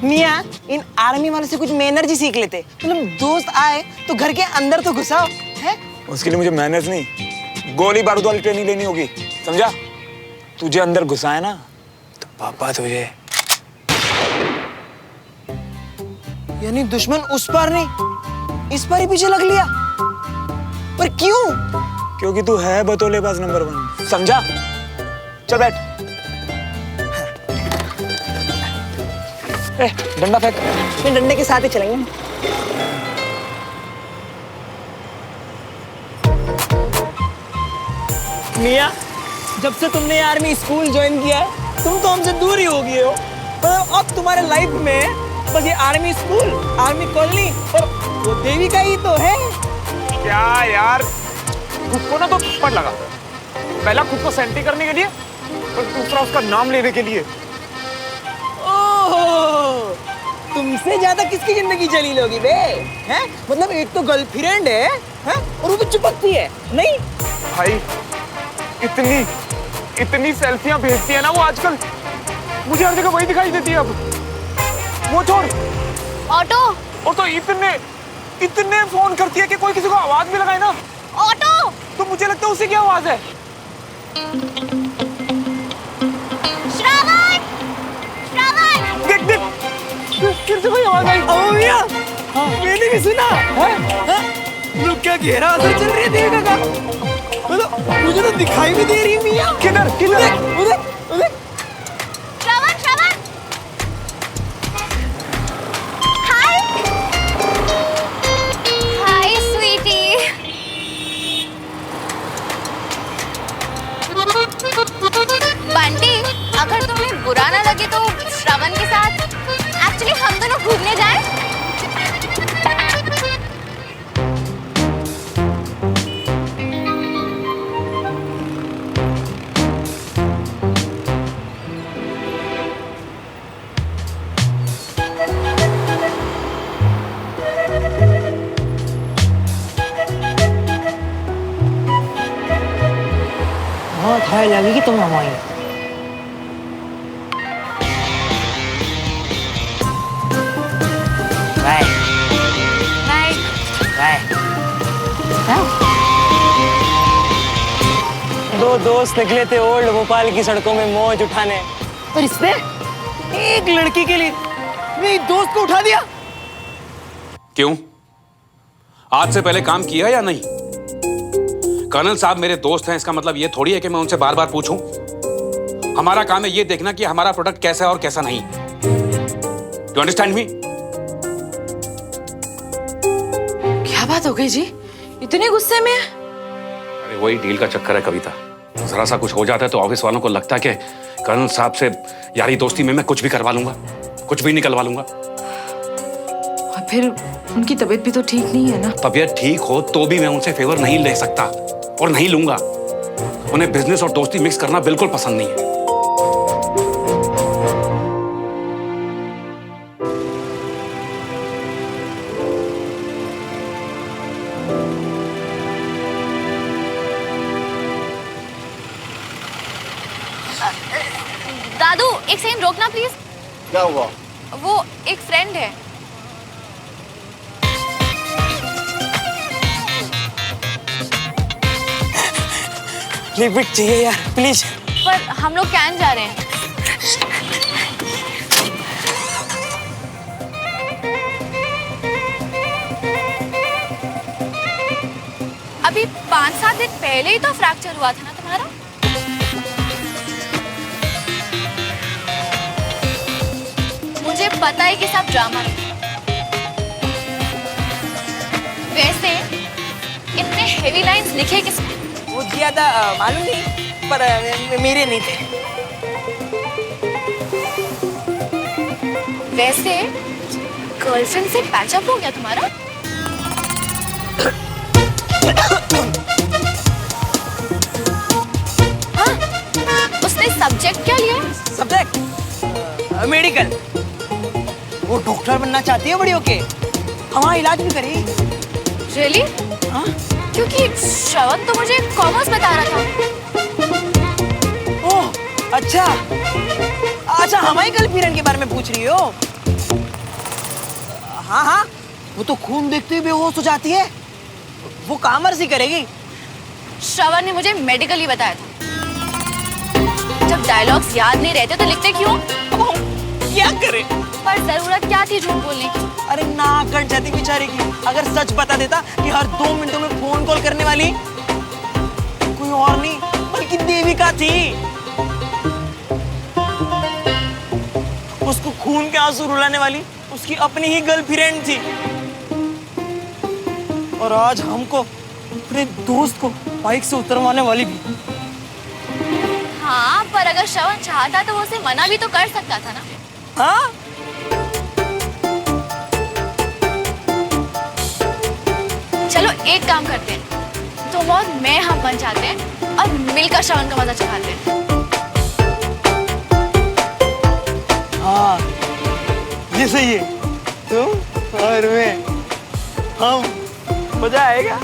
मियाँ, इन आर्मी वालों से कुछ मैनर्स ही सीख लेते। मतलब दोस्त आए तो घर के अंदर तो घुसाओ है। उसके लिए मुझे मैनर्स नहीं, गोली बारूद वाली ट्रेनिंग लेनी होगी, समझा? तुझे अंदर घुसाए ना तो पापा तुझे। यानी दुश्मन उस पार नहीं इस पार ही पीछे लग लिया। पर क्यों? क्योंकि तू है बतौलेबाज नंबर 1, समझा? चल बैठ। डंडा फेंक। मैं डंडे के साथ ही चलेंगे। मियाँ, जब से तुमने आर्मी स्कूल ज्वाइन किया है तुम तो हमसे दूर ही हो गए हो। पर अब तुम्हारे लाइफ में बस ये आर्मी स्कूल, आर्मी कॉलोनी और वो देविका ही तो है। क्या यार, खुद को ना तो थप्पड़ लगा। पहला खुद को सेंटी करने के लिए और दूसरा उसका नाम लेने के लिए। ओह, तुमसे ज्यादा किसकी जिंदगी जलील होगी बे? हैं? मतलब एक तो गर्लफ्रेंड है, हैं? और वो भी चिपकती है नहीं? भाई इतनी सेल्फियां भेजती है ना वो आजकल, मुझे हर जगह वही दिखाई देती है अब। वो छोड़, ऑटो और तो इतने फोन करती है कि कोई किसी को आवाज भी लगाए ना। ऑटो तो मुझे लगता है उसी की आवाज है। श्रावण श्रावण देख देख, फिर से कोई आवाज आई। ओ मियां, मैंने भी सुना है। लोग क्या गहरा असर चल रही है देविका का। मतलब मुझे तो दिखाई भी दे रही है मियां। किधर उधर उधर। श्रावण श्रावण हाय हाय स्वीटी। बंटी, अगर तुम्हें बुरा ना लगे तो श्रावण के साथ एक्चुअली हम दोनों घूमने जाएं? बहुत हाय लगेगी तुम हमारी। Bye bye bye. दो दोस्त निकले थे ओल्ड भोपाल की सड़कों में मौज उठाने, और इसने एक लड़की के लिए मेरे दोस्त को उठा दिया। क्यों? आज से पहले काम किया या नहीं? कर्नल साहब मेरे दोस्त हैं, इसका मतलब ये थोड़ी है कि मैं उनसे बार बार पूछूं। हमारा काम है ये देखना कि हमारा प्रोडक्ट कैसा है और कैसा नहीं। You understand me? क्या बात हो गई जी, इतने गुस्से में? अरे वही डील का चक्कर है कविता। जरा सा कुछ हो जाता है तो ऑफिस वालों को लगता है कि कर्नल साहब से यारी दोस्ती में मैं कुछ भी करवा लूंगा, कुछ भी निकलवा लूंगा। और फिर उनकी तबीयत भी तो ठीक नहीं है ना। तबीयत ठीक हो तो भी मैं उनसे फेवर नहीं ले सकता और नहीं लूंगा। उन्हें बिजनेस और दोस्ती मिक्स करना बिल्कुल पसंद नहीं है। दादू एक सेकंड रोकना प्लीज। क्या हुआ? वो एक फ्रेंड है। लिपिट चाहिए यार प्लीज। पर हम लोग कैन जा रहे हैं। अभी 5-7 दिन पहले ही तो फ्रैक्चर हुआ था ना तुम्हारा। मुझे पता है कि सब ड्रामा है। वैसे इतने हेवी लाइंस लिखे किसने? वो ज्यादा मालूम नहीं, पर मेरे नहीं थे। वैसे गर्लफ्रेंड से पैचअप हो गया तुम्हारा? हाँ, उसने सब्जेक्ट क्या लिया? Subject medical. वो डॉक्टर बनना चाहती है बड़ी होके, हमारा इलाज भी करेगी। रियली? हाँ? क्योंकि श्रवण तो मुझे कॉमर्स बता रहा था। ओह अच्छा अच्छा, हमारी गर्लफ्रेंड के बारे में पूछ रही हो? हाँ हाँ, वो तो खून देखते ही बेहोश हो जाती है। वो कहाँ मर्जी करेगी। श्रवण ने मुझे मेडिकली बताया था। जब डायलॉग्स याद नहीं रहते तो लिखते क्यों? अब हम क्या करें? पर जरूरत क्या थी झूठ बोलने की? अरे नाक कट जाती बेचारे की अगर सच बता देता कि हर 2 मिनटों में फोन कॉल करने वाली कोई और नहीं बल्कि देविका थी। उसको खून के आंसू रुलाने वाली उसकी अपनी ही गर्लफ्रेंड थी। और आज हमको अपने दोस्त को बाइक से उतरवाने वाली भी। हाँ, पर अगर श्रवण चाहता तो वो उसे मना भी तो कर सकता था ना। हाँ, चलो एक काम करते हैं, तुम और मैं हम बन जाते हैं और मिलकर श्रवण का मजा चखाते हैं। हाँ, ये सही है। तुम और मैं, हम, मजा आएगा।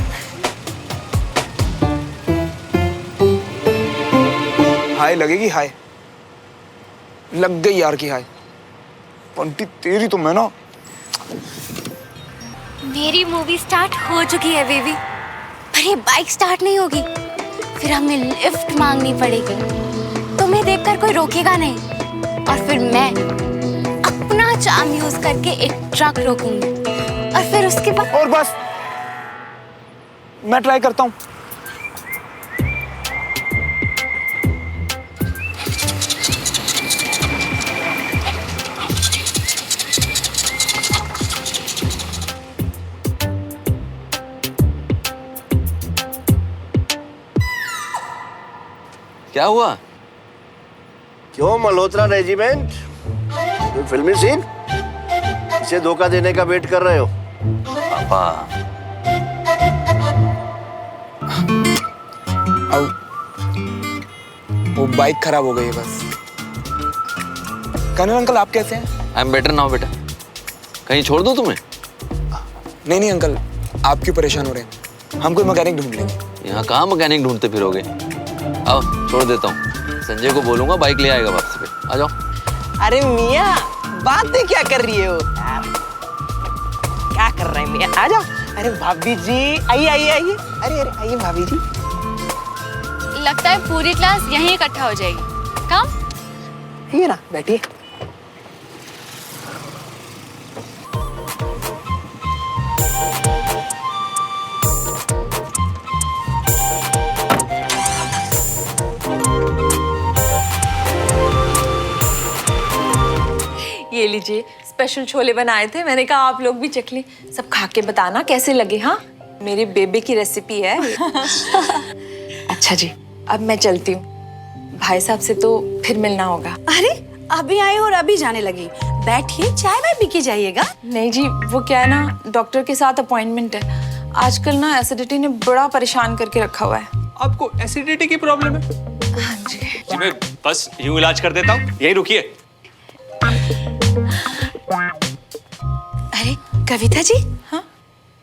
हाय लगेगी हाय। लग गई यार की हाय। पंटी तेरी तो मैं ना। मेरी मूवी स्टार्ट हो चुकी है बेबी, पर ये बाइक स्टार्ट नहीं होगी। फिर हमें लिफ्ट मांगनी पड़ेगी। तुम्हें देखकर कोई रोकेगा नहीं और फिर मैं अपना चार्म यूज करके एक ट्रक रोकूंगी और फिर उसके बाद। और बस मैं ट्राई करता हूँ। क्या हुआ? क्यों मल्होत्रा रेजिमेंट? कोई फिल्मी सीन? इसे धोखा देने का वेट कर रहे हो? पापा, वो बाइक खराब हो गई है बस। कर्नल अंकल आप कैसे हैं? आई एम बेटर नाउ बेटा। कहीं छोड़ दूं तुम्हें? नहीं अंकल, आप क्यों परेशान हो रहे हैं? हम कोई मैकेनिक ढूंढ लेंगे। यहाँ कहाँ मैकेनिक ढूंढते फिरोगे? आओ छोड़ देता हूँ। संजय को बोलूंगा बाइक ले आएगा वापस पे। आ जाओ। अरे मियाँ, बातें क्या कर रही हो? क्या कर रहे हैं मियाँ? आ जाओ। अरे भाभी जी, आइए आइए आइए। अरे अरे आइए भाभी जी। लगता है पूरी क्लास यहीं इकट्ठा हो जाएगी। कम? ये ना बैठिए। ये लीजिए, स्पेशल छोले बनाए थे, मैंने कहा आप लोग भी चख लें। सब खा के बताना कैसे लगे। हाँ, मेरे बेबे की रेसिपी है। अच्छा जी, अब मैं चलती हूँ। भाई साहब से तो फिर मिलना होगा। अरे अभी आए और अभी जाने लगी। बैठिए, चाय वाय पी के जाइएगा। नहीं जी, वो क्या है ना, डॉक्टर के साथ अपॉइंटमेंट है। आजकल ना एसिडिटी ने बड़ा परेशान करके रखा हुआ है। आपको एसिडिटी की प्रॉब्लम है? हाँ जी। जी मैं बस यूं इलाज कर देता हूँ, यही रुकिए। अरे कविता जी, हाँ?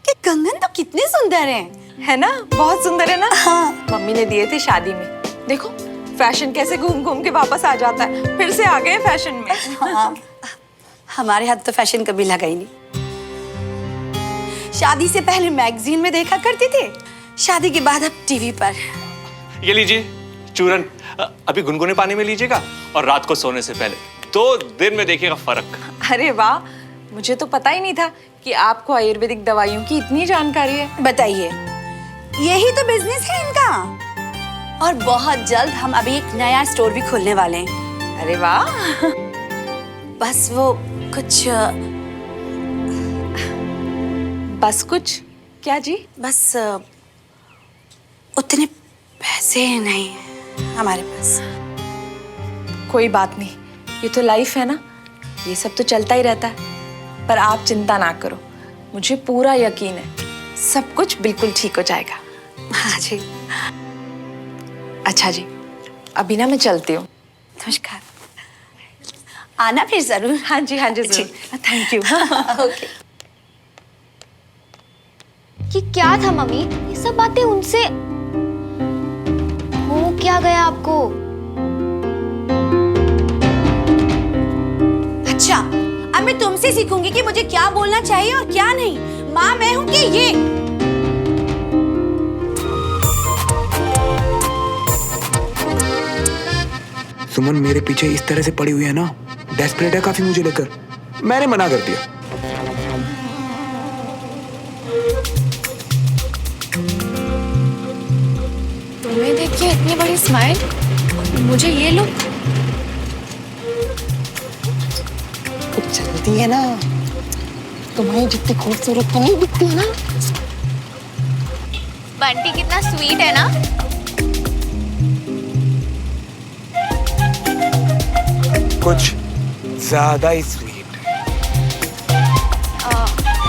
ये कंगन तो कितने सुंदर हैं। है ना, बहुत सुंदर है ना। हाँ। मम्मी ने दिए थे शादी में। देखो फैशन कैसे घूम घूम के वापस आ जाता है। फिर से आ गए फैशन में। हाँ, हमारे हाथ तो फैशन कभी लगा ही नहीं। शादी से पहले मैगजीन में देखा करते थे, शादी के बाद अब टीवी पर। ये लीजिए चूरन, अभी गुनगुने पानी में लीजिएगा और रात को सोने से पहले 2 दिन में देखिएगा फर्क। अरे वाह, मुझे तो पता ही नहीं था कि आपको आयुर्वेदिक दवाइयों की इतनी जानकारी है। बताइए, यही तो बिजनेस है इनका। और बहुत जल्द हम अभी एक नया स्टोर भी खोलने वाले हैं। अरे वाह। बस वो कुछ बस कुछ क्या जी? बस उतने पैसे नहीं हैं हमारे पास। कोई बात नहीं, ये तो लाइफ है ना, ये सब तो चलता ही रहता है। पर आप चिंता ना करो, मुझे पूरा यकीन है सब कुछ बिल्कुल ठीक हो जाएगा। हाँ जी। अच्छा जी, अभी ना मैं चलती हूँ। नमस्कार। आना फिर जरूर। हाँ जी, हाँ जी जरूर। Thank you. ओके। ये क्या था मम्मी? ये सब बातें उनसे हो क्या गया आपको? अच्छा, अब मैं मैं तुमसे सीखूंगी कि मुझे क्या बोलना चाहिए और क्या नहीं। माँ मैं हूँ कि ये। सुमन मेरे पीछे इस तरह से पड़ी हुई है ना, डेस्परेट है काफी मुझे लेकर। मैंने मना कर दिया। तुम्हें देख के इतनी बड़ी स्माइल, मुझे ये लुक। चलती है ना, तुम्हारी जितनी खूबसूरत तो नहीं दिखती है ना। बंटी कितना स्वीट है ना। कुछ ज्यादा ही स्वीट।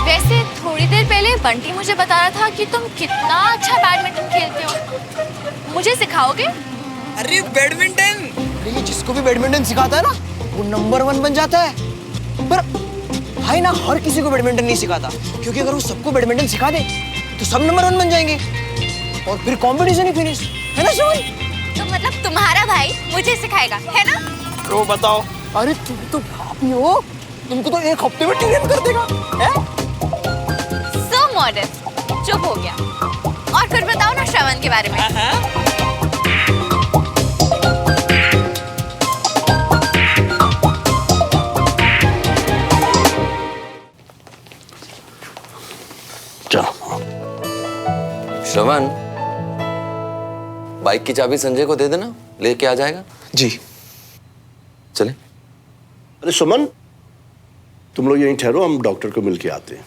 वैसे थोड़ी देर पहले बंटी मुझे बता रहा था कि तुम कितना अच्छा बैडमिंटन खेलते हो, मुझे सिखाओगे? अरे बैडमिंटन, अरे जिसको भी बैडमिंटन सिखाता है ना वो नंबर 1 बन जाता है। पर भाई ना हर किसी को बैडमिंटन नहीं सिखाता, क्योंकि अगर वो सबको बैडमिंटन सिखा दे तो सब नंबर 1 बन जाएंगे और फिर कंपटीशन ही फिनिश, है ना सुमन? तो मतलब तुम्हारा भाई मुझे सिखाएगा, है ना? तो बताओ। अरे तुम तो भाभी हो, तुमको तो 1 हफ्ते में ट्रेन कर देगा, है? So modest, चुप हो गया। और फिर बताओ ना श्रवण के बारे में। श्रवण, बाइक की चाबी संजय को दे देना, लेके आ जाएगा। जी चले। अरे सुमन, तुम लोग यहीं ठहरो, हम डॉक्टर को मिल के आते हैं।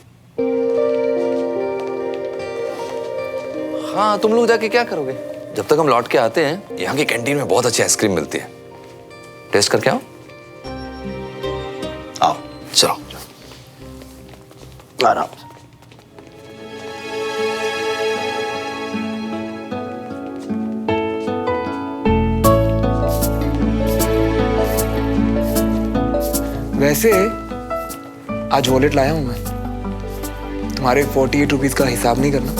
हाँ, तुम लोग जाके क्या करोगे? जब तक हम लौट के आते हैं, यहाँ की कैंटीन में बहुत अच्छी आइसक्रीम मिलती है, टेस्ट करके आओ। आओ चलो आराम से। वैसे आज वॉलेट लाया हूं मैं, तुम्हारे 48 रुपीज का हिसाब नहीं करना।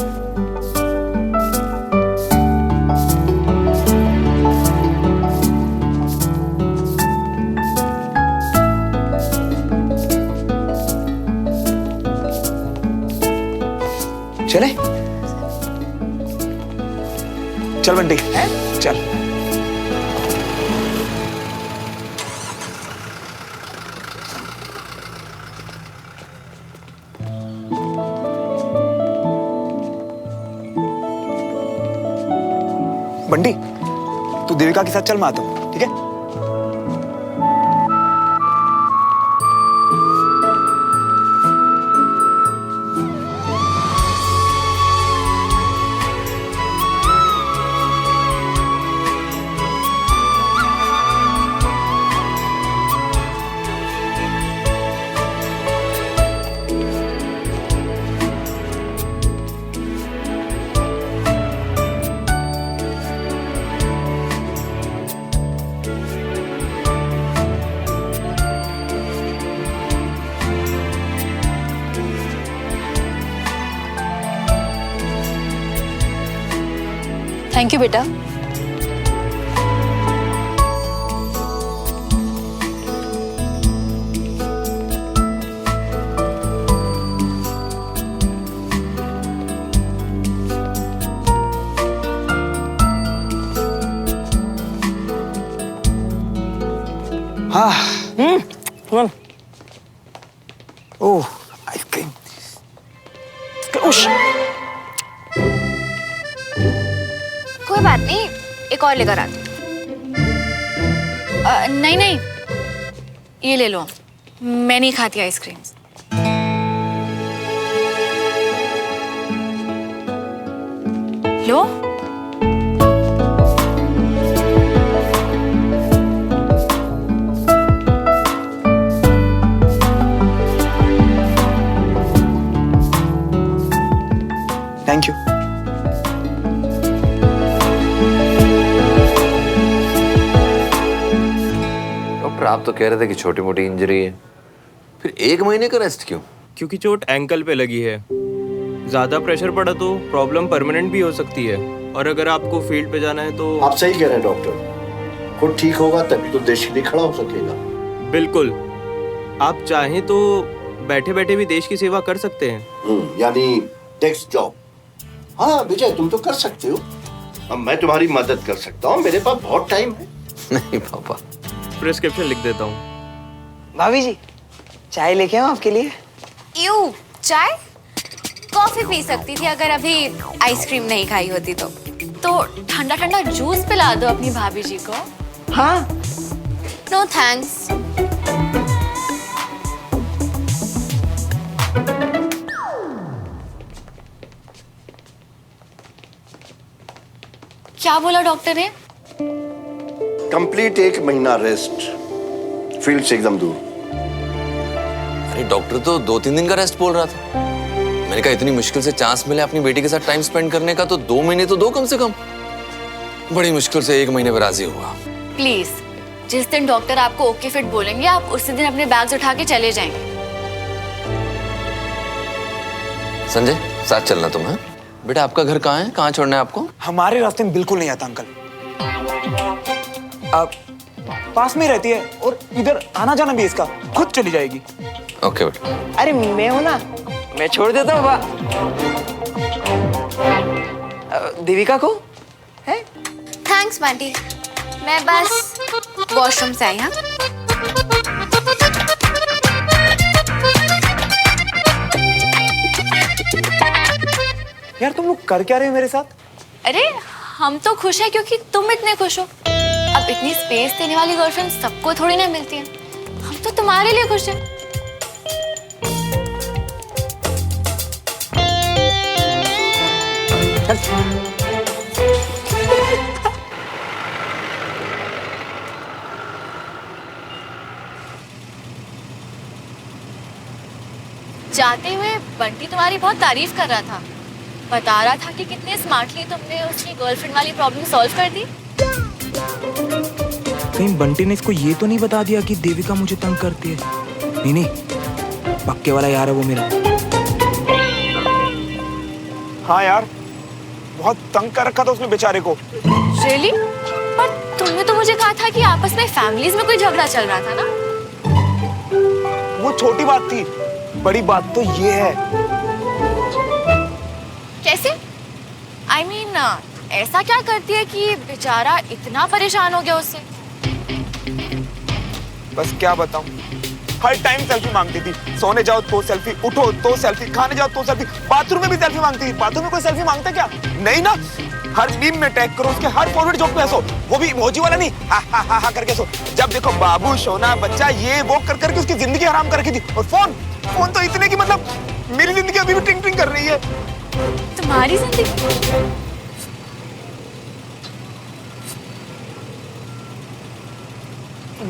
चले चल बंटी, चल। बंटी, तू देविका के साथ चल, मैं आता हूं, ठीक है? थैंक यू बेटा। हाँ, सुमन, ओह आइसक्रीम। उश, कोई बात नहीं, एक और लेकर आती हूँ। नहीं नहीं, ये ले लो, मैं नहीं खाती ice cream. Low. Thank you. Doctor, आप तो कह रहे थे कि छोटी मोटी इंजरी है, फिर 1 महीने का रेस्ट क्यों? क्योंकि चोट एंकल पे लगी है। ज्यादा प्रेशर पड़ा तो प्रॉब्लम परमानेंट भी हो सकती है, और अगर आपको फील्ड पे जाना है तो। आप सही कह रहे हैं डॉक्टर, खुद ठीक होगा तभी तो देश के लिए खड़ा हो सकेगा। बिल्कुल, आप चाहें तो बैठे बैठे भी देश की सेवा कर सकते हैं। यानी डेस्क जॉब। हाँ विजय, तुम तो कर सकते हो। अब मैं तुम्हारी मदद कर सकता हूँ, मेरे पास बहुत टाइम है। नहीं पापा। प्रिस्क्रिप्शन लिख देता हूँ। भाभी जी, चाय लेके आऊं आपके लिए? यू चाय? कॉफी पी सकती थी अगर अभी आइसक्रीम नहीं खाई होती तो ठंडा ठंडा जूस पिला दो अपनी भाभी जी को। हाँ। No thanks. क्या बोला डॉक्टर ने? कंप्लीट 1 महीना रेस्ट, फील्ड से एकदम दूर। अरे डॉक्टर तो 2-3 दिन का रेस्ट बोल रहा था। मैंने कहा इतनी मुश्किल से चांस मिले अपनी बेटी के साथ टाइम स्पेंड करने का, तो 2 महीने तो दो कम से कम। बड़ी मुश्किल से 1 महीने पर राजी हुआ। प्लीज, जिस दिन डॉक्टर आपको ओके फिट बोलेंगे आप उसी दिन अपने बैग्स उठा के चले जाएंगे। संजय, साथ चलना तुम। है बेटा, आपका घर कहाँ है? कहाँ छोड़ना है आपको? हमारे रास्ते में बिल्कुल नहीं आता अंकल। आप पास में रहती है और इधर आना जाना भी इसका खुद चली जाएगी। ओके बेटा। अरे मैं हूं ना, मैं छोड़ देता हूँ। देविका को है? थैंक्स बंटी, मैं बस वॉशरूम से आई। हाँ, यार तुम लोग कर क्या रहे हो मेरे साथ? अरे हम तो खुश हैं क्योंकि तुम इतने खुश हो। अब इतनी स्पेस देने वाली गर्लफ्रेंड सबको थोड़ी ना मिलती है। हम तो तुम्हारे लिए खुश हैं। जाते हुए बंटी तुम्हारी बहुत तारीफ कर रहा था, बता रहा था कि कितने स्मार्टली तुमने उसकी गर्लफ्रेंड वाली प्रॉब्लम सॉल्व कर दी। कहीं बंटी ने इसको ये तो नहीं बता दिया कि देविका मुझे तंग करती है? नहीं नहीं, पक्के वाला यार है वो मेरा। हाँ यार, बहुत तंग कर रखा था उसने बेचारे को। रियली? पर तुमने तो मुझे कहा था कि आपस में फैमिलीज में कोई झगड़ा चल रहा था ना? वो छोटी बात थी, बड़ी बात तो ये है। कैसे? I mean, ऐसा क्या करती है कि बेचारा इतना परेशान हो गया उससे? बस क्या बताऊं, हर टाइम सेल्फी मांगती थी। सोने जाओ तो सेल्फी, उठो तो सेल्फी, खाने जाओ तो सेल्फी, बाथरूम में भी सेल्फी मांगती थी। बाथरूम में कोई सेल्फी मांगता क्या? नहीं ना। हर मीम में टैग करो उसके, हर फॉरवर्ड जोक पे हंसो, वो भी इमोजी वाला नहीं, हा हा हा हा करके हंसो। जब देखो बाबू, सोना, बच्चा, ये वो कर करके उसकी जिंदगी हराम कर रखी थी। और फोन तो इतने की मतलब मेरी जिंदगी अभी भी टिंग टिंग कर रही है। तुम्हारी जिंदगी?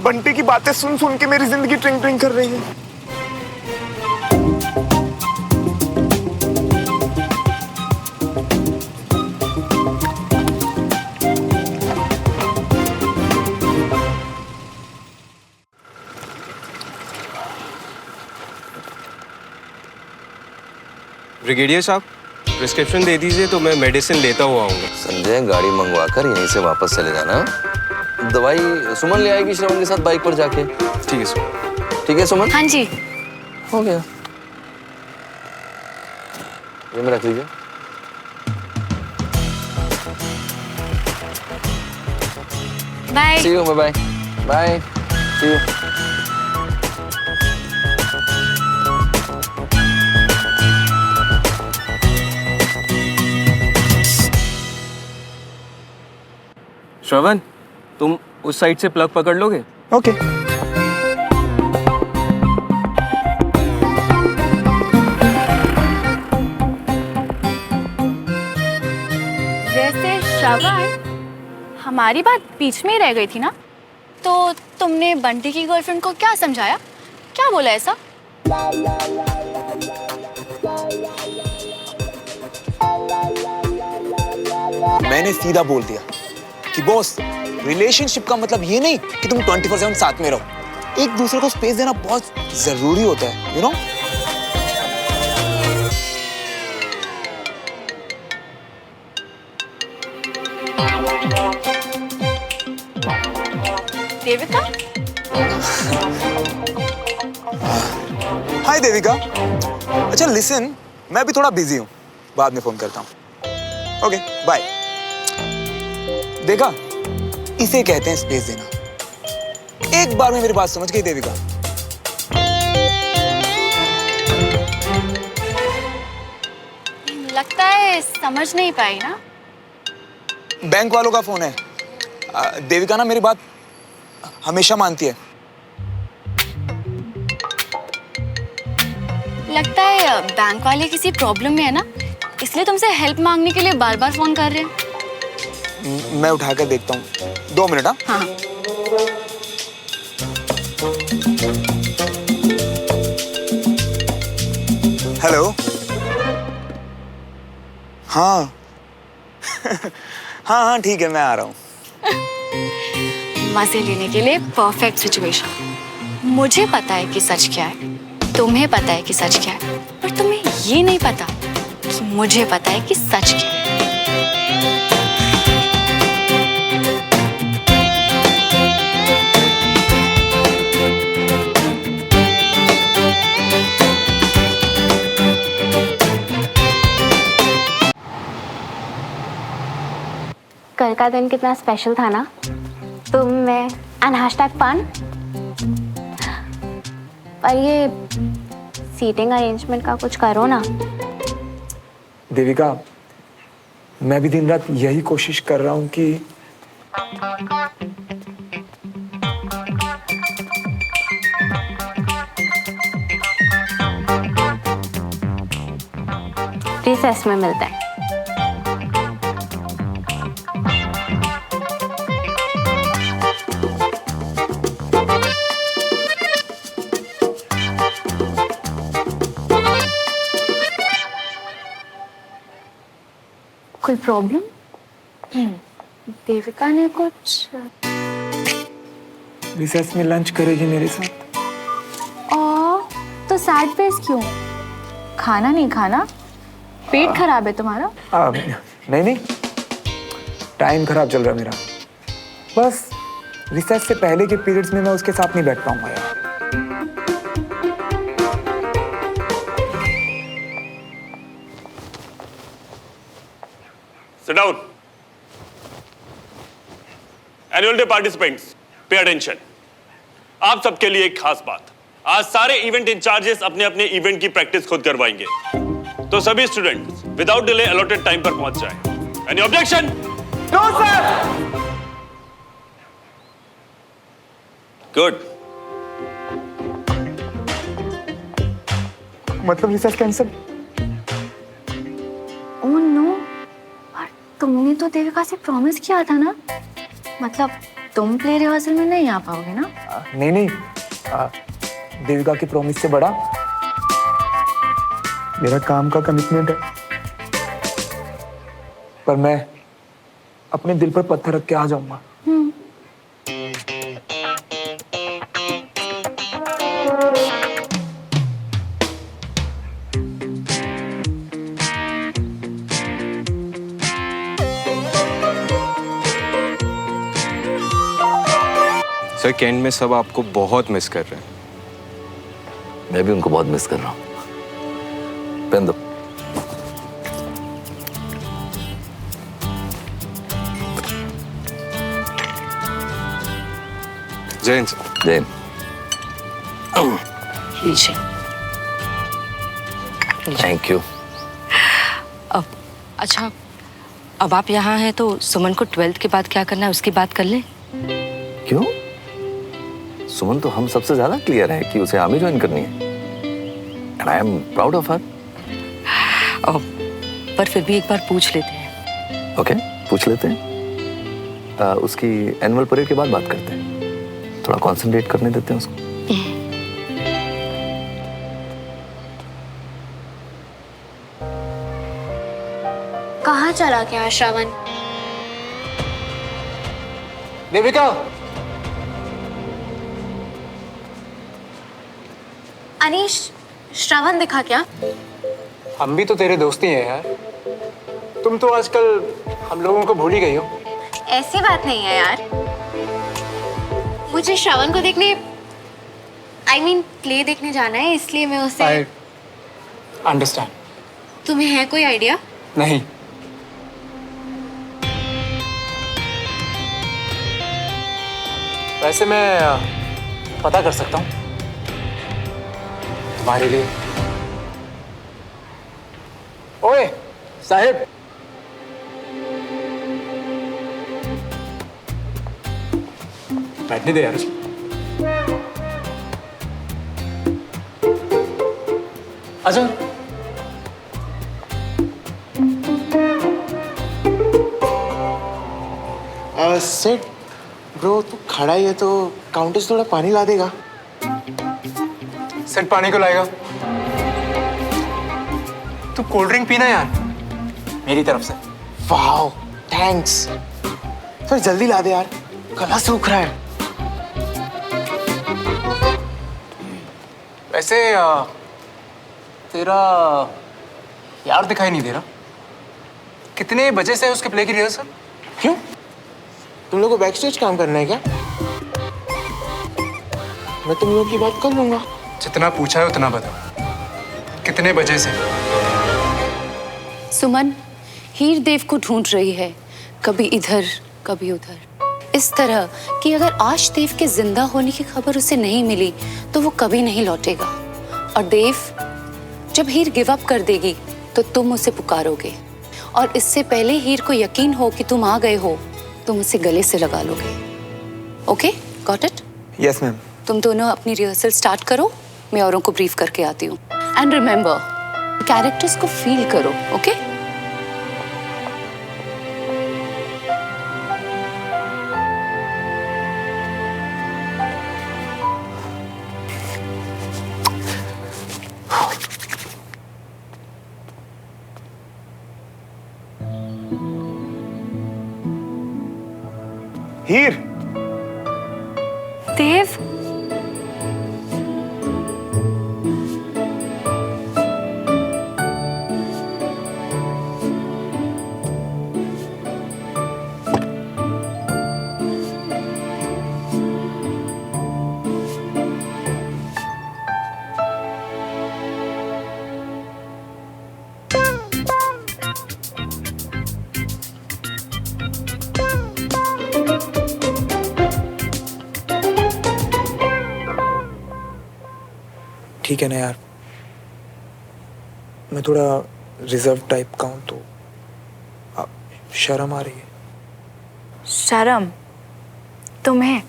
बंटी की बातें सुन सुन के मेरी जिंदगी ट्रिंग ट्रिंग कर रही है। ब्रिगेडियर साहब, प्रिस्क्रिप्शन दे दीजिए तो मैं मेडिसिन लेता हुआ आऊँगा। संजय, गाड़ी मंगवा कर यहीं से वापस चले जाना। दवाई सुमन ले आएगी श्रवण के साथ बाइक पर जाके। ठीक है सर। ठीक है सुमन? हाँ जी। हो गया, ये में रख लीजिए। Bye. See you, bye bye, see you. Shravan, तुम उस साइड से प्लग पकड़ लोगे? ओके। वैसे श्रवण, हमारी बात बीच में ही रह गई थी ना? तो तुमने बंटी की गर्लफ्रेंड को क्या समझाया? क्या बोला ऐसा? मैंने सीधा बोल दिया कि बॉस, रिलेशनशिप का मतलब ये नहीं कि तुम 24/7 साथ में रहो। एक दूसरे को स्पेस देना बहुत जरूरी होता है, यू नो। देविका? हाय देविका। अच्छा लिसन, मैं अभी थोड़ा बिजी हूँ, बाद में फोन करता हूँ। Okay bye. देखा, इसे कहते हैं स्पेस देना। एक बार में मेरी बात समझ गई देविका? लगता है समझ नहीं पाई ना। बैंक वालों का फोन है। देविका ना मेरी बात हमेशा मानती है। लगता है बैंक वाले किसी प्रॉब्लम में है ना, इसलिए तुमसे हेल्प मांगने के लिए बार बार फोन कर रहे हैं। मैं उठा कर देखता हूँ, 2 मिनट। हाँ। हेलो। हाँ हाँ ठीक है, मैं आ रहा हूँ। मजे लेने के लिए परफेक्ट सिचुएशन। मुझे पता है कि सच क्या है, तुम्हें पता है कि सच क्या है, पर तुम्हें ये नहीं पता कि मुझे पता है कि सच क्या है। कल का दिन कितना स्पेशल था ना, तुम मैं एंड #fun। पर ये सीटिंग अरेंजमेंट का कुछ करो ना। देविका, मैं भी दिन रात यही कोशिश कर रहा हूँ कि रिसेस में मिलते हैं। कोई प्रॉब्लम? देविका ने कुछ रिसेस में लंच करेगी मेरे साथ। तो सैड फेस क्यों? खाना नहीं खाना? पेट खराब है तुम्हारा? नहीं नहीं, टाइम खराब चल रहा है मेरा। बस रिसेस से पहले के पीरियड्स में मैं उसके साथ नहीं बैठ पाऊंगा यार। Sit down. Annual Day participants, pay attention. आप सबके लिए एक खास बात, आज सारे इवेंट इंचार्जेस अपने अपने इवेंट की प्रैक्टिस खुद करवाएंगे, तो सभी students without delay allotted time पर पहुंच जाएं। Any objection? No sir. Good. मतलब रिसेस कैंसिल? ओह नो, तुमने तो देविका से प्रॉमिस किया था ना, मतलब तुम प्ले रिहर्सल में नहीं आ पाओगे ना? नहीं नहीं, देविका की प्रॉमिस से बड़ा मेरा काम का कमिटमेंट है। पर मैं अपने दिल पर पत्थर रख के आ जाऊंगा। सर कैंट में सब आपको बहुत मिस कर रहे हैं। मैं भी उनको बहुत मिस कर रहा हूँ। पेन दो। Jain sir. Jain. Thank you. अच्छा, अब आप यहाँ हैं तो सुमन को 12th के बाद क्या करना है उसकी बात कर ले। क्यों? सुमन तो हम सबसे ज्यादा क्लियर है कि उसे आर्मी ज्वाइन करनी है। And I am proud of her. पर फिर भी एक बार पूछ लेते हैं। ओके, पूछ लेते हैं। उसकी एनुअल परेड के बाद बात करते हैं। थोड़ा कंसंट्रेट करने देते हैं उसको। कहाँ चला गया श्रवण? देविका, अनीश, श्रवण दिखा क्या? हम भी तो तेरे दोस्त ही हैं यार। तुम तो आजकल हम लोगों को भूल ही गई हो। ऐसी बात नहीं है यार, मुझे श्रवण को देखने I mean, प्ले देखने जाना है इसलिए मैं उसे आई अंडरस्टैंड। तुम्हें है कोई आइडिया? नहीं। वैसे मैं पता कर सकता हूँ तुम्हारे लिए। ओए साहिब, बैठने दे यार उसको। अच्छा सेठ ब्रो, तू खड़ा ही है तो काउंटर से थोड़ा पानी ला देगा? सेट पानी को लाएगा। तू कोल्ड ड्रिंक पीना यार, मेरी तरफ से। Wow, thanks. फिर जल्दी ला दे यार, गला सूख रहा है। वैसे तेरा यार दिखाई नहीं दे रहा। कितने बजे से है उसके प्ले की रिहर्सल? क्यों, तुम लोग को बैक स्टेज काम करना है क्या? मैं तुम लोग की बात कर लूंगा। जितना पूछा है उतना बता, कितने बजे से? सुमन हीर देव को ढूंढ रही है, कभी इधर कभी उधर, इस तरह कि अगर आज देव के जिंदा होने की खबर उसे नहीं मिली तो वो कभी नहीं लौटेगा। और देव, जब हीर गिव अप कर देगी तो तुम उसे पुकारोगे, और इससे पहले हीर को यकीन हो कि तुम आ गए हो, तुम उसे गले से लगा लोगे। Okay, got it? Yes ma'am. तुम दोनों अपनी रिहर्सल स्टार्ट करो, मैं औरों को ब्रीफ करके आती हूँ। एंड रिमेंबर, कैरेक्टर्स को फील करो, ओके? हीर, देव, ठीक है ना यार, मैं थोड़ा रिजर्व टाइप का हूँ तो शर्म आ रही है। शर्म? तुम्हें?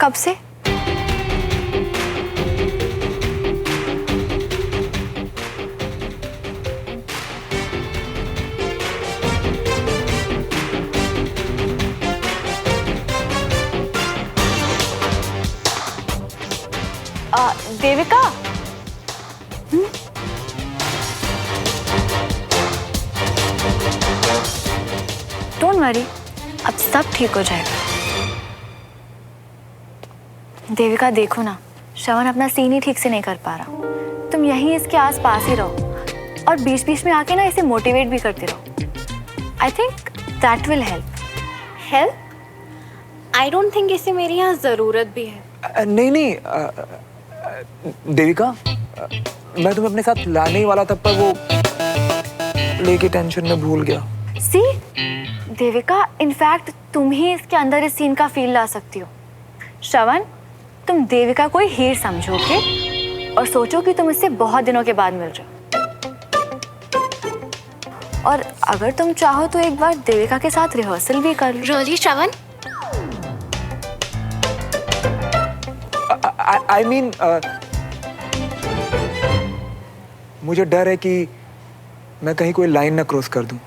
कब से? देविका, डोंट वरी, अब सब ठीक हो जाएगा। देविका देखो ना, श्रवण अपना सीन ही ठीक से नहीं कर पा रहा। तुम यहीं इसके आस पास ही रहो और बीच बीच में आके ना इसे मोटिवेट भी करते रहो। I think that will help. Help? I don't think इसे मेरी यहाँ जरूरत भी है। नहीं नहीं देविका, मैं तुम्हें अपने साथ लाने ही वाला था, पर वो लेके टेंशन में भूल गया। सी देविका, इनफैक्ट तुम ही इसके अंदर इस सीन का फील ला सकती हो। श्रवण, तुम देविका को ही हीर समझोगे और सोचो कि तुम इससे बहुत दिनों के बाद मिल रहे हो। और अगर तुम चाहो तो एक बार देविका के साथ रिहर्सल भी कर लो। Really Shravan? आई मीन मुझे डर है कि मैं कहीं कोई लाइन ना क्रॉस कर दूं।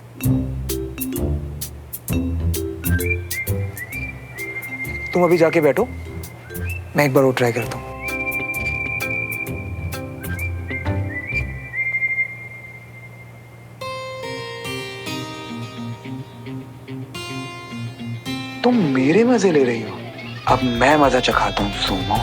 तुम अभी जाके बैठो, मैं एक बार और ट्राई करता हूं। तुम मेरे मजे ले रही हो, अब मैं मजा चखाता हूं सोमो।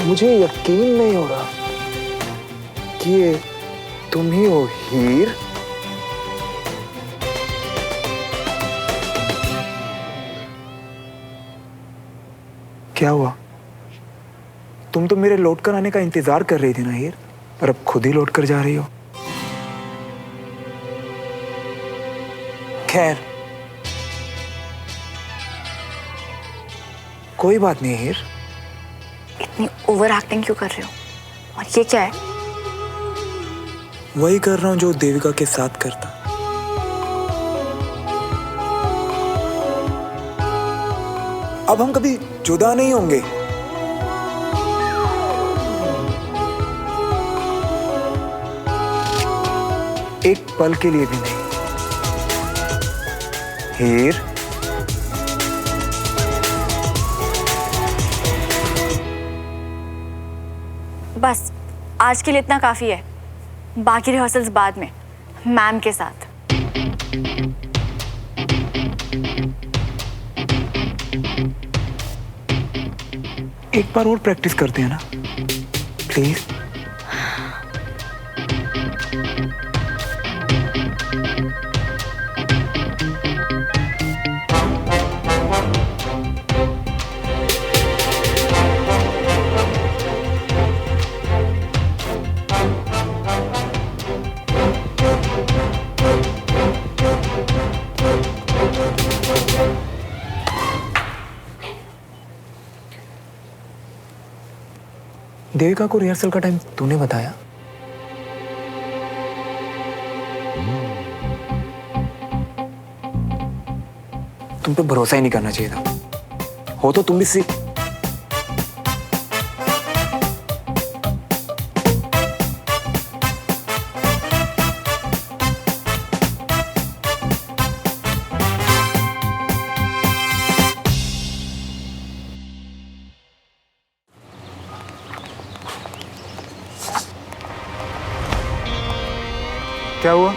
मुझे यकीन नहीं हो रहा कि ये तुम ही हो हीर। क्या हुआ? तुम तो मेरे लौट कर आने का इंतजार कर रही थी ना हीर, पर अब खुद ही लौट कर जा रही हो। खैर, कोई बात नहीं हीर। इतनी ओवर एक्टिंग क्यों कर रहे हो? और ये क्या है? वही कर रहा हूं जो देविका के साथ करता। अब हम कभी जुदा नहीं होंगे। एक पल के लिए भी नहीं। हीर, बस आज के लिए इतना काफी है। बाकी रिहर्सल्स बाद में मैम के साथ। एक बार और प्रैक्टिस करते हैं ना, प्लीज। देविका को रिहर्सल का टाइम तूने बताया? तुम पे भरोसा ही नहीं करना चाहिए था। हो तो तुम भी सीख। क्या हुआ?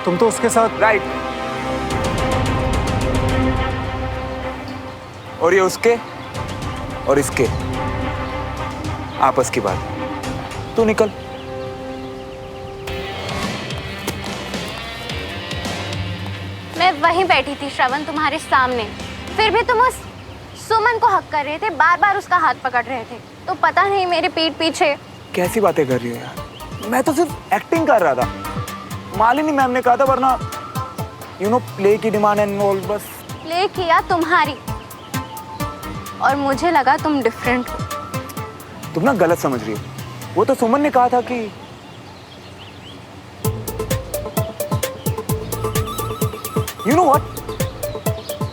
तुम तो उसके साथ। राइट। और ये उसके और इसके आपस की बात। तू निकल। मैं वहीं बैठी थी श्रवण, तुम्हारे सामने। फिर भी तुम उस सुमन को हक कर रहे थे, बार बार उसका हाथ पकड़ रहे थे। तो पता नहीं मेरे पीठ पीछे। कैसी बातें कर रही हो यार? मैं तो सिर्फ एक्टिंग कर रहा था। मालिनी मैम ने कहा था, वरना प्ले की डिमांड एंड ऑल। बस प्ले किया तुम्हारी, और मुझे लगा तुम डिफरेंट हो। तुम ना गलत समझ रही हो। वो तो सुमन ने कहा था कि you know what,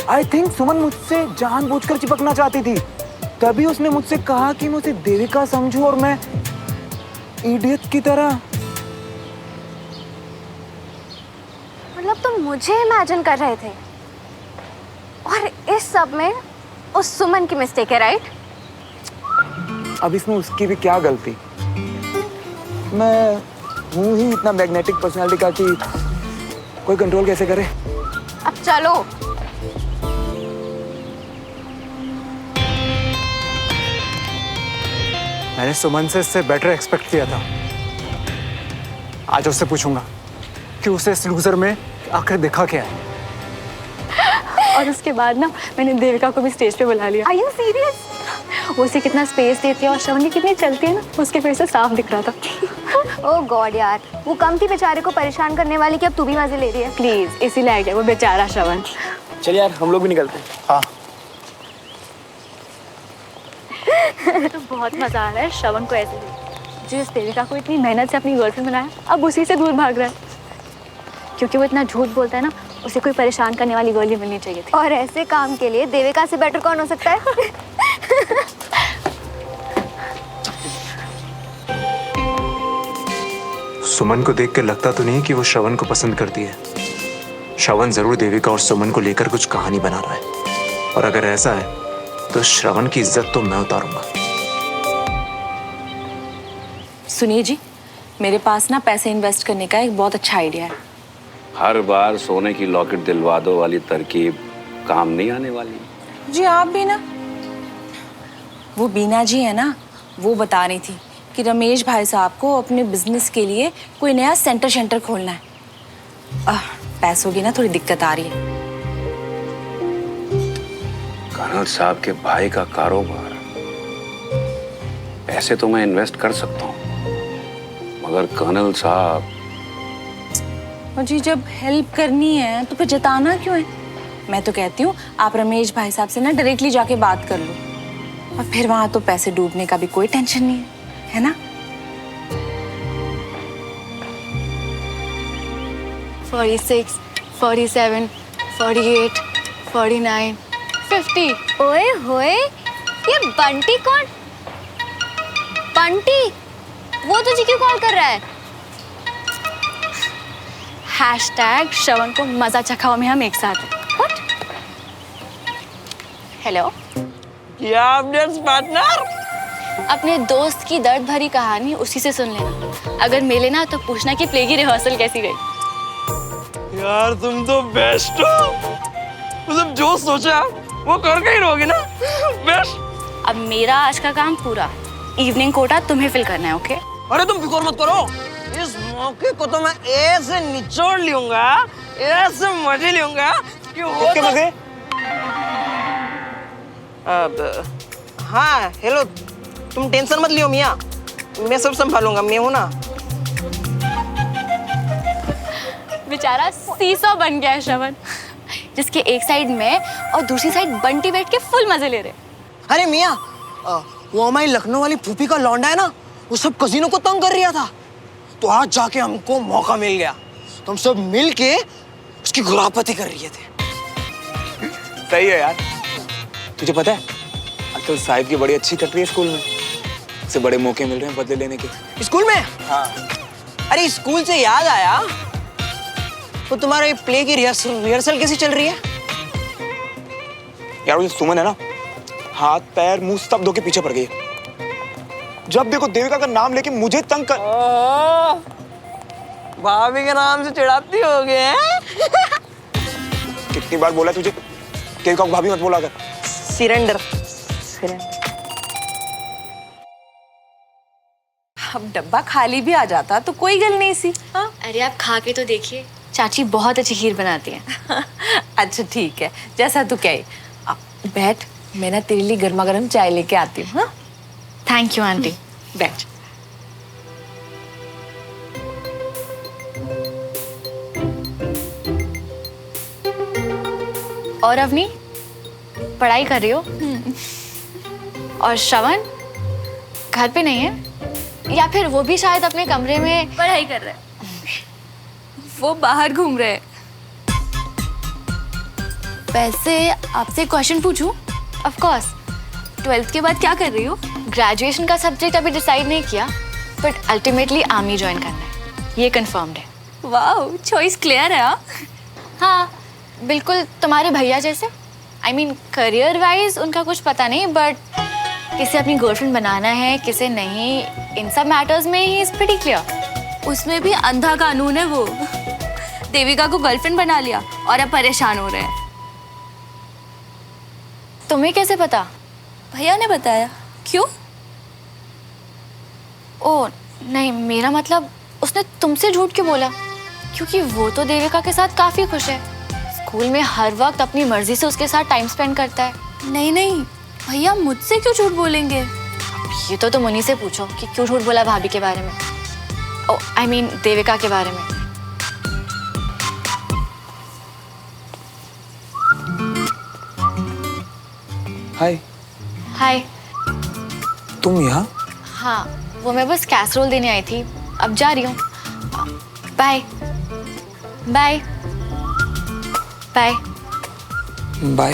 I think Suman मुझसे जानबूझकर चिपकना चाहती थी। तभी उसने मुझसे कहा कि मैं उसे देविका समझूं और मैं इडियट की तरह। मतलब तुम मुझे इमेजिन कर रहे थे, और इस सब में उस सुमन की मिस्टेक है, राइट? अब इसमें उसकी भी क्या गलती? मैं हूं ही इतना मैग्नेटिक पर्सनालिटी का कि कोई कंट्रोल कैसे करे। अब चलो। मैंने सुमन से इससे बेटर एक्सपेक्ट किया था। आज उससे पूछूंगा कि उसे इस लूजर में आखिर दिखा क्या है। और उसके बाद ना मैंने देविका को भी स्टेज पे बुला लिया। Are you serious? वो उसे कितना स्पेस देती है और श्रवण की कितनी चलती है ना, उसके फेस से साफ दिख रहा था। ओह गॉड यार, वो कम थी बेचारे को परेशान करने वाली कि अब तू भी मजे ले रही है। प्लीज, इसीलिए आ गया वो बेचारा श्रवण। चल यार, हम लोग भी निकलते हैं। हाँ। तो बहुत मजा आ रहा है श्रवण को ऐसे देख। जिस देविका को इतनी मेहनत से अपनी गर्लफ्रेंड बनाया, अब उसी से दूर भाग रहा है। क्योंकि वो इतना झूठ बोलता है ना, उसे कोई परेशान करने वाली गर्ल ही मिलनी चाहिए थी। और ऐसे काम के लिए देविका से बेटर कौन हो सकता है? सुमन को देख के लगता तो नहीं कि वो श्रवण को पसंद करती है। श्रवण जरूर देविका और सुमन को लेकर कुछ कहानी बना रहा है, और अगर ऐसा है तो श्रवण की इज्जत तो मैं उतारूंगा। सुनिए जी, मेरे पास ना पैसे इन्वेस्ट करने का एक बहुत अच्छा आइडिया है। हर बार सोने की लॉकेट दिलवा दो वाली तरकीब काम नहीं आने वाली। जी आप भी ना, वो बीना जी है ना, वो बता रही थी कि रमेश भाई साहब को अपने बिजनेस के लिए कोई नया सेंटर खोलना है। पैसों की ना थोड़ी दिक्कत आ रही है। कर्नल साहब के भाई का कारोबार, पैसे तो मैं इन्वेस्ट कर सकता हूँ, मगर कर्नल साहब। और जी जब हेल्प करनी है तो फिर जताना क्यों है? मैं तो कहती हूँ आप रमेश भाई साहब से ना डायरेक्टली जाके बात कर लो, और फिर वहां तो पैसे डूबने का भी कोई टेंशन नहीं है ना? 46, 47, 48, 49, 50। ओए होए, ये बंटी कौन? बंटी, वो तुझे क्यों कॉल कर रहा है? हैशटैग श्रवण को मजा चखाओ में हम एक साथ हैं। What? हेलो, क्या अपडेट्स पार्टनर? अपने दोस्त की दर्द भरी कहानी उसी से सुन लेना। अगर मिले ना तो पूछना कि प्ले की रिहर्सल कैसी गई। यार तुम तो बेस्ट हो, मतलब जो सोचा वो करके ही रहोगे ना। बेस्ट। अब मेरा आज का काम पूरा, इवनिंग कोटा तुम्हें फिल करना है, ओके? अरे तुम फिक्र मत करो, इस मौके को तो मैं ऐसे निचोड़ लूंगा, ऐसे मजे लूंगा कि वो ओके मजे। अब हाँ हेलो, तुम टेंशन मत लियो मियाँ, मैं सब संभालूंगा, मैं हूं ना। बेचारा सीसॉ बन गया है श्रवण, जिसके एक साइड में और दूसरी साइड बंटी बैठ के फुल मजे ले रहे। अरे मियाँ, वो हमारी लखनऊ वाली फूफी का लौंडा है ना, वो सब कजीनों को तंग कर रहा था, तो आज जाके हमको मौका मिल गया, तो हम सब मिल के उसकी खुरापती कर रहे थे। सही है यार। तुझे पता है आजकल साहिब की बड़ी अच्छी कट रही है स्कूल में, उसे बड़े मौके मिल रहे हैं बदले लेने के। स्कूल में? हाँ। अरे स्कूल से याद आया, तो तुम्हारा ये प्ले की रिहर्सल कैसी चल रही है? यार वो जो सुमन है ना, हाथ पैर मुंह सब धो के पीछे पड़ गई है। जब देखो देविका का नाम लेके मुझे तंग कर। भाभी के नाम से चिढ़ाती हो गए। कितनी बार बोला तुझे देविका को भाभी मत बोला कर। सिरेंडर। अब डब्बा खाली भी आ जाता तो कोई गल नहीं सी। हाँ? अरे आप खा के तो देखिए, चाची बहुत अच्छी खीर बनाती हैं। अच्छा ठीक है, जैसा तू कहे। बैठ, मैं ना तेरे लिए गर्मा गर्म चाय लेके आती हूँ। हाँ? Thank you aunty. बैठ। और अवनी, पढ़ाई कर रही हो? और श्रवण घर पे नहीं है, या फिर वो भी शायद अपने कमरे में पढ़ाई कर रहा है? वो बाहर घूम रहे हैं। वैसे आपसे क्वेश्चन पूछूं? Of course. 12th के बाद क्या कर रही हो? ग्रेजुएशन का सब्जेक्ट अभी डिसाइड नहीं किया, बट अल्टीमेटली आर्मी ज्वाइन करना है, ये कंफर्म्ड है। वाह, चॉइस क्लियर है। हाँ, बिल्कुल तुम्हारे भैया जैसे। I mean, करियर वाइज उनका कुछ पता नहीं, बट किसे अपनी गर्लफ्रेंड बनाना है किसे नहीं, इन सब मैटर्स में ही इज प्रीटी क्लियर। उसमें भी अंधा कानून है वो। देविका को गर्लफ्रेंड बना लिया और अब परेशान हो रहे हैं। तुम्हें कैसे पता? भैया ने बताया। क्यों? ओ नहीं, मेरा मतलब उसने तुमसे झूठ क्यों बोला? क्योंकि वो तो देविका के साथ काफी खुश है, स्कूल में हर वक्त अपनी मर्जी से उसके साथ टाइम स्पेंड करता है। नहीं नहीं, भैया मुझसे क्यों झूठ बोलेंगे? ये तो तुम उन्हीं से पूछो कि क्यों झूठ बोला भाभी के बारे में। ओ आई मीन देविका के बारे में। हाय। हाय। तुम यहाँ? हाँ, वो मैं बस कैसरोल देने आई थी, अब जा रही हूँ। Bye bye bye bye.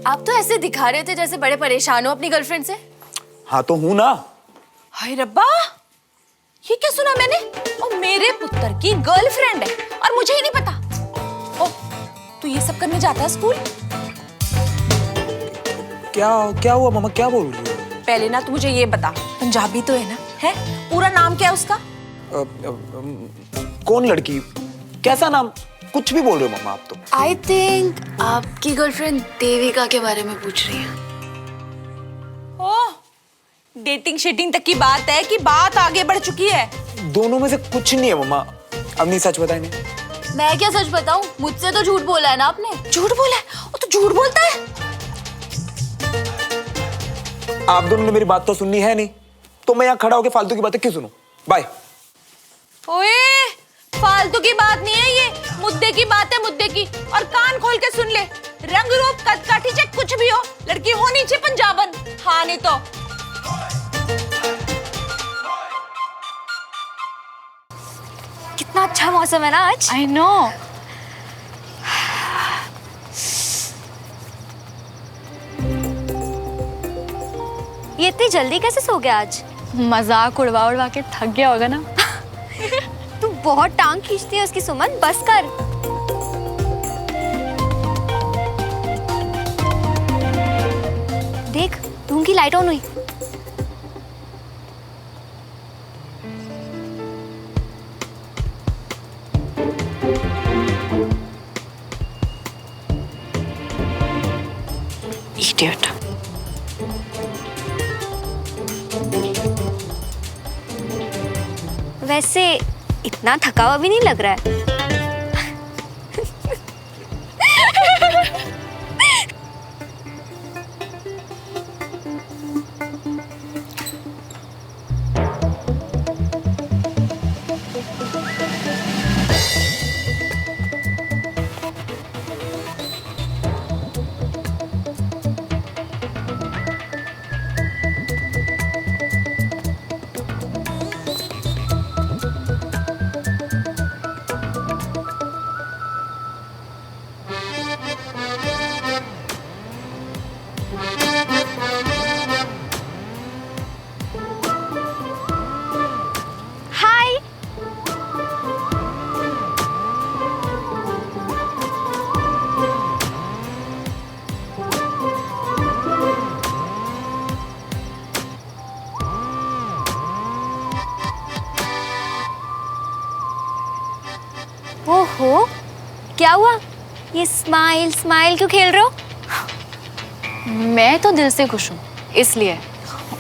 आप तो ऐसे दिखा रहे थे जैसे बड़े परेशान हो अपनी गर्लफ्रेंड से। हाँ तो हूँ ना। हाय रब्बा, ये क्या सुना मैंने? ओ मेरे पुत्र की गर्लफ्रेंड है और मुझे ही नहीं पता। ओ तू ये सब करने जाता है स्कूल? क्या क्या हुआ मामा, क्या बोल रही हो? पहले ना तू मुझे ये बता, पंजाबी तो है ना? है? पूरा नाम क्या है उसका? कौन लड़की? कैसा नाम? कुछ भी बोल रहे हो मम्मा आप तो। आई थिंक आपकी गर्लफ्रेंड देविका के बारे में पूछ रही है। ओह, डेटिंग शेटिंग तक की बात है कि बात आगे बढ़ चुकी है? दोनों में से कुछ नहीं है मम्मा। अब नहीं, सच बताए नहीं। मैं क्या सच बताऊं? मुझसे तो झूठ बोला है ना आपने। झूठ बोला है? वो तो झूठ बोलता है। आप दोनों ने मेरी बात तो सुननी है नहीं, तो मैं यहाँ खड़ा होकर फालतू की बातें क्यों सुनूं? बाय। ओए, फालतू की बात नहीं है ये, मुद्दे की बात है, मुद्दे की। और कान खोल के सुन ले, रंग रूप कद काठी चाहे कुछ भी हो, लड़की होनी चाहिए पंजाबन। हाँ नहीं तो कितना अच्छा मौसम है ना आज। I know. ये इतनी जल्दी कैसे सो गया आज? मजाक उड़वा उड़वा के थक गया होगा ना। तू बहुत टांग खींचती है उसकी सुमन, बस कर। देख, रूम की लाइट ऑन हुई। Idiot. वैसे इतना थका हुआ भी नहीं लग रहा है। ओहो, क्या हुआ? ये स्माइल स्माइल क्यों खेल रहे हो? मैं तो दिल से खुश हूँ इसलिए,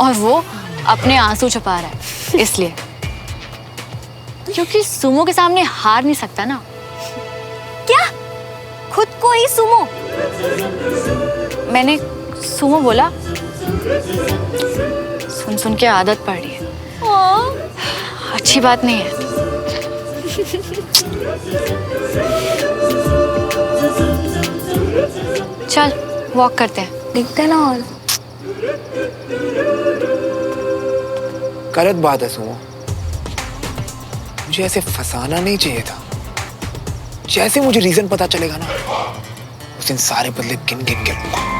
और वो अपने आंसू छुपा रहा है इसलिए, क्योंकि सुमो के सामने हार नहीं सकता ना। क्या? खुद को ही सुमो? मैंने सुमो बोला, सुन सुन के आदत पड़ रही है। अच्छी बात नहीं है। चल वॉक करते हैं। दिखते ना। और गलत बात है सुमो, मुझे ऐसे फंसाना नहीं चाहिए था। जैसे मुझे रीजन पता चलेगा ना, उस दिन सारे बदले गिन गिन के लूंगा।